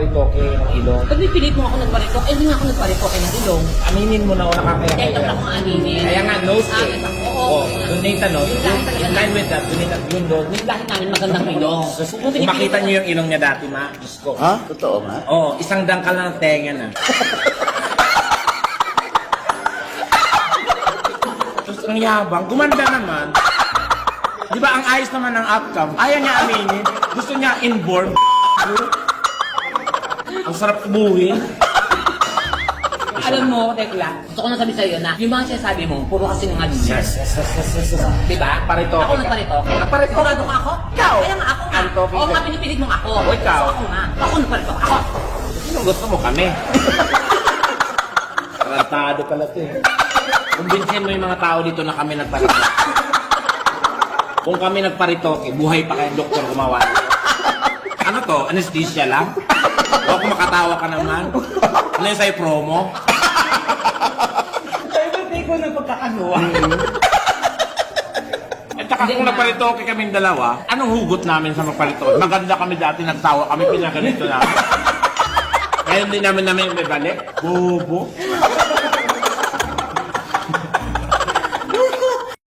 nagparitoke ng ilong. Pag pipilit mo ako nagparito, eh hindi nga ako nagparito kay ng ilong. Aminin mo na wala ka kaya. Dahil lang akong aninin. Kaya nga, nose Ah, eh. oo. Donate na nose. In line with that, donate at yun doon. Yung dahil namin magandang ilong. Kung makita niyo yung ilong niya dati, ma, Diyos ko. Ha? Totoo nga? Oo, isang dangkal lang ng tenga na. Tapos ang yabang, gumanda naman. Di ba ang ayos naman ng outcome? Ayaw niya aminin. Gusto niya inborn. Ang sarap buhin. Alam mo, Tekla, gusto ko na sabi sa'yo na yung mga sinasabi mo, puro kasi ng alin. Yes. Diba? Paritoke. Ako nagparitoke. Nagparitoke. Sigurado ka ako? Ikaw. Kaya nga ako nga. Paritoke Oo ka. nga, pinipilit mo ako. O, ikaw. So, ako nga. Ako nagparitoke. Ako. Sino gusto mo kami? Tarantado pala ito eh. Kumbinsin mo yung mga tao dito na kami nagparitoke. Kung kami nagparitoke, buhay pa kayong doktor gumawa. Ano to? Anesthesia lang? O kung makatawa ka naman? Ano yung sa'yo promo? Ay, ko na pagkakanuwa. At saka kung nagparitoke kaming dalawa, anong hugot namin sa magparitoke? Maganda kami dati, nagtawa kami, pinaganito namin. Ngayon din namin may balik. Bobo.